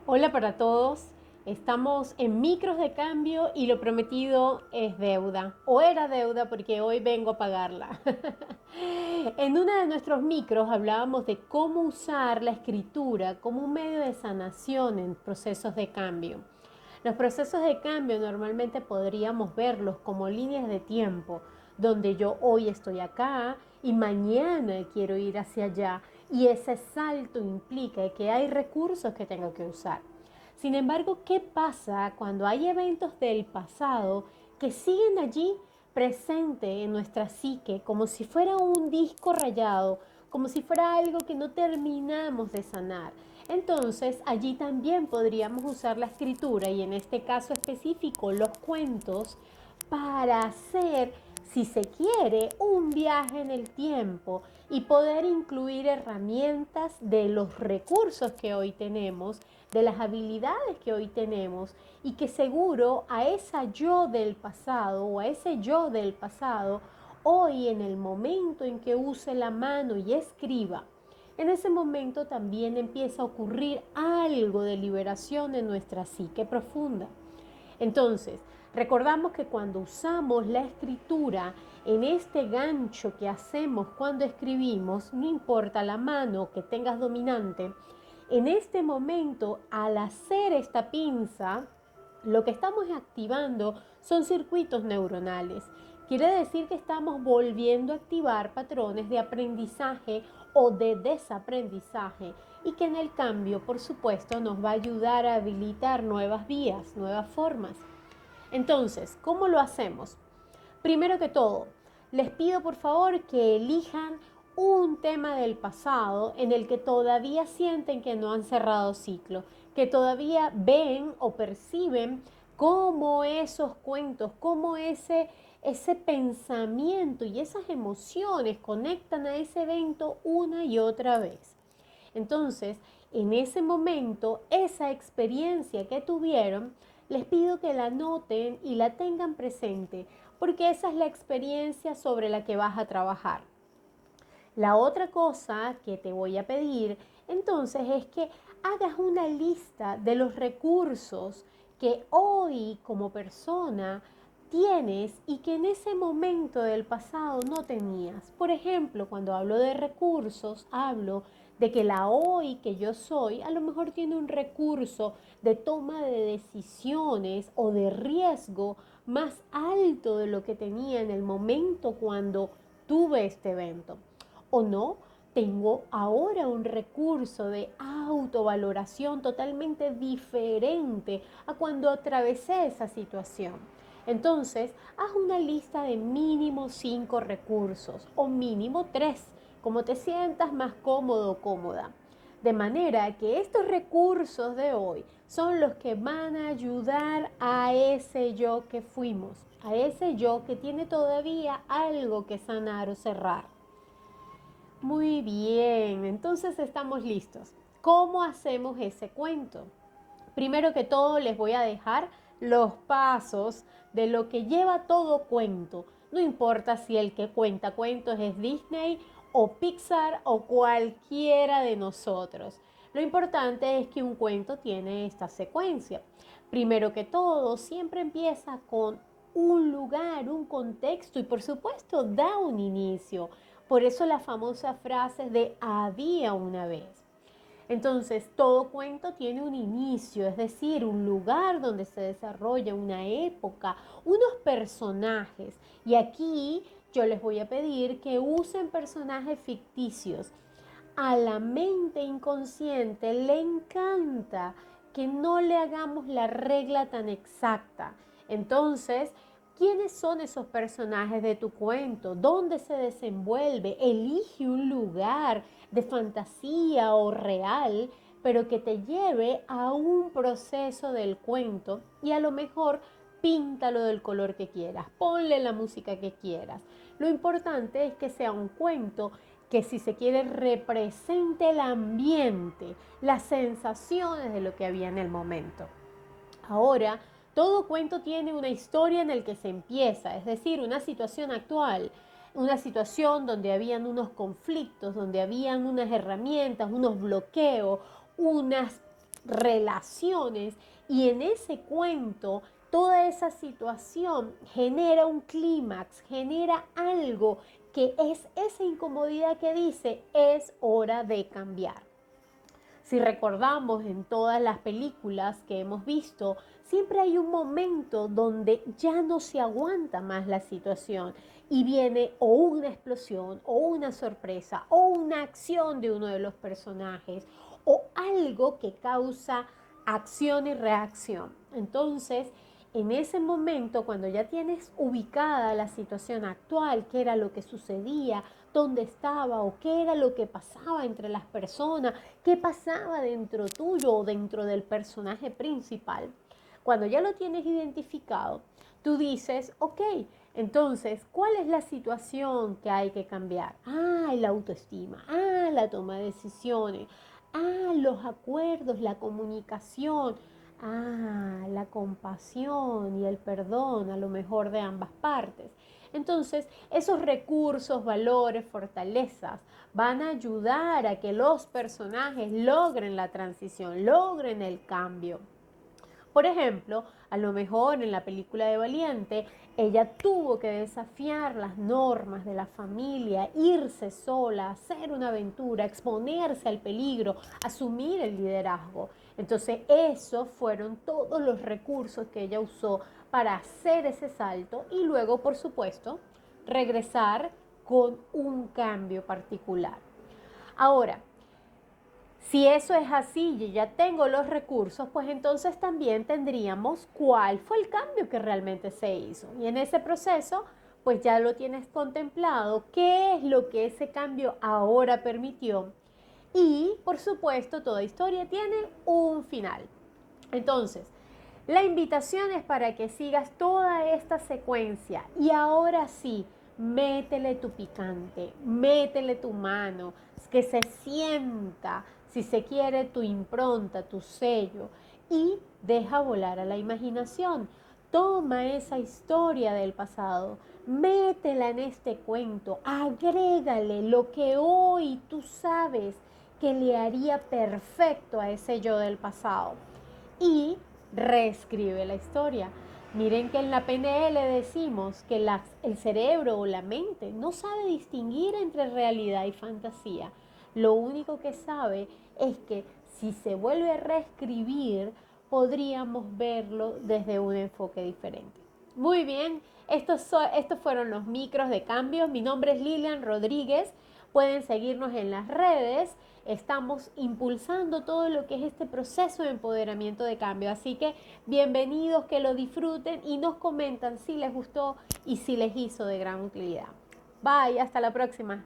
Hola para todos, estamos en micros de cambio y lo prometido es deuda, o era deuda porque hoy vengo a pagarla. En uno de nuestros micros hablábamos de cómo usar la escritura como un medio de sanación en procesos de cambio. Los procesos de cambio normalmente podríamos verlos como líneas de tiempo, donde yo hoy estoy acá y mañana quiero ir hacia allá, y ese salto implica que hay recursos que tengo que usar. Sin embargo, ¿qué pasa cuando hay eventos del pasado que siguen allí presente en nuestra psique como si fuera un disco rayado, como si fuera algo que no terminamos de sanar? Entonces, allí también podríamos usar la escritura y en este caso específico los cuentos para hacer, si se quiere, un viaje en el tiempo y poder incluir herramientas de los recursos que hoy tenemos, de las habilidades que hoy tenemos y que seguro a esa yo del pasado o a ese yo del pasado, hoy en el momento en que use la mano y escriba, en ese momento también empieza a ocurrir algo de liberación en nuestra psique profunda. Entonces, recordamos que cuando usamos la escritura en este gancho que hacemos cuando escribimos, no importa la mano que tengas dominante, en este momento, al hacer esta pinza, lo que estamos activando son circuitos neuronales. Quiere decir que estamos volviendo a activar patrones de aprendizaje o de desaprendizaje y que en el cambio, por supuesto, nos va a ayudar a habilitar nuevas vías, nuevas formas. Entonces, ¿cómo lo hacemos? Primero que todo, les pido por favor que elijan un tema del pasado en el que todavía sienten que no han cerrado ciclo, que todavía ven o perciben cómo esos cuentos, cómo ese pensamiento y esas emociones conectan a ese evento una y otra vez. Entonces, en ese momento, esa experiencia que tuvieron, les pido que la noten y la tengan presente, porque esa es la experiencia sobre la que vas a trabajar. La otra cosa que te voy a pedir entonces es que hagas una lista de los recursos que hoy como persona tienes y que en ese momento del pasado no tenías. Por ejemplo, cuando hablo de recursos, hablo de que la hoy que yo soy a lo mejor tiene un recurso de toma de decisiones o de riesgo más alto de lo que tenía en el momento cuando tuve este evento. O no, tengo ahora un recurso de autovaloración totalmente diferente a cuando atravesé esa situación. Entonces, haz una lista de mínimo 5 recursos o mínimo 3, como te sientas más cómodo o cómoda. De manera que estos recursos de hoy son los que van a ayudar a ese yo que fuimos, a ese yo que tiene todavía algo que sanar o cerrar. Muy bien, entonces estamos listos. ¿Cómo hacemos ese cuento? Primero que todo les voy a dejar los pasos de lo que lleva todo cuento. No importa si el que cuenta cuentos es Disney o Pixar o cualquiera de nosotros. Lo importante es que un cuento tiene esta secuencia. Primero que todo, siempre empieza con un lugar, un contexto y por supuesto da un inicio. Por eso la famosa frase de había una vez. Entonces, todo cuento tiene un inicio, es decir, un lugar donde se desarrolla una época, unos personajes. Y aquí yo les voy a pedir que usen personajes ficticios. A la mente inconsciente le encanta que no le hagamos la regla tan exacta. Entonces, ¿quiénes son esos personajes de tu cuento? ¿Dónde se desenvuelve? Elige un lugar de fantasía o real, pero que te lleve a un proceso del cuento y a lo mejor píntalo del color que quieras, ponle la música que quieras. Lo importante es que sea un cuento que, si se quiere, represente el ambiente, las sensaciones de lo que había en el momento. Ahora, todo cuento tiene una historia en el que se empieza, es decir, una situación actual, una situación donde habían unos conflictos, donde habían unas herramientas, unos bloqueos, unas relaciones y en ese cuento toda esa situación genera un clímax, genera algo que es esa incomodidad que dice es hora de cambiar. Si recordamos en todas las películas que hemos visto, siempre hay un momento donde ya no se aguanta más la situación y viene o una explosión o una sorpresa o una acción de uno de los personajes o algo que causa acción y reacción. Entonces, en ese momento, cuando ya tienes ubicada la situación actual, qué era lo que sucedía, dónde estaba o qué era lo que pasaba entre las personas, qué pasaba dentro tuyo o dentro del personaje principal, cuando ya lo tienes identificado, tú dices, ok, entonces, ¿cuál es la situación que hay que cambiar? Ah, la autoestima, la toma de decisiones, los acuerdos, la comunicación, la compasión y el perdón, a lo mejor de ambas partes. Entonces, esos recursos, valores, fortalezas van a ayudar a que los personajes logren la transición, logren el cambio. Por ejemplo, a lo mejor en la película de Valiente, ella tuvo que desafiar las normas de la familia, irse sola, hacer una aventura, exponerse al peligro, asumir el liderazgo. Entonces, esos fueron todos los recursos que ella usó para hacer ese salto y luego, por supuesto, regresar con un cambio particular. Ahora, si eso es así y ya tengo los recursos, pues entonces también tendríamos cuál fue el cambio que realmente se hizo. Y en ese proceso, pues ya lo tienes contemplado, qué es lo que ese cambio ahora permitió. Y, por supuesto, toda historia tiene un final. Entonces, la invitación es para que sigas toda esta secuencia y ahora sí, métele tu picante, métele tu mano, que se sienta, si se quiere, tu impronta, tu sello y deja volar a la imaginación. Toma esa historia del pasado, métela en este cuento, agrégale lo que hoy tú sabes que le haría perfecto a ese yo del pasado y reescribe la historia. Miren que en la PNL decimos que el cerebro o la mente no sabe distinguir entre realidad y fantasía. Lo único que sabe es que si se vuelve a reescribir, podríamos verlo desde un enfoque diferente. Muy bien, estos fueron los micros de cambios. Mi nombre es Lilian Rodríguez. Pueden seguirnos en las redes. Estamos impulsando todo lo que es este proceso de empoderamiento de cambio. Así que bienvenidos, que lo disfruten y nos comentan si les gustó y si les hizo de gran utilidad. Bye, hasta la próxima.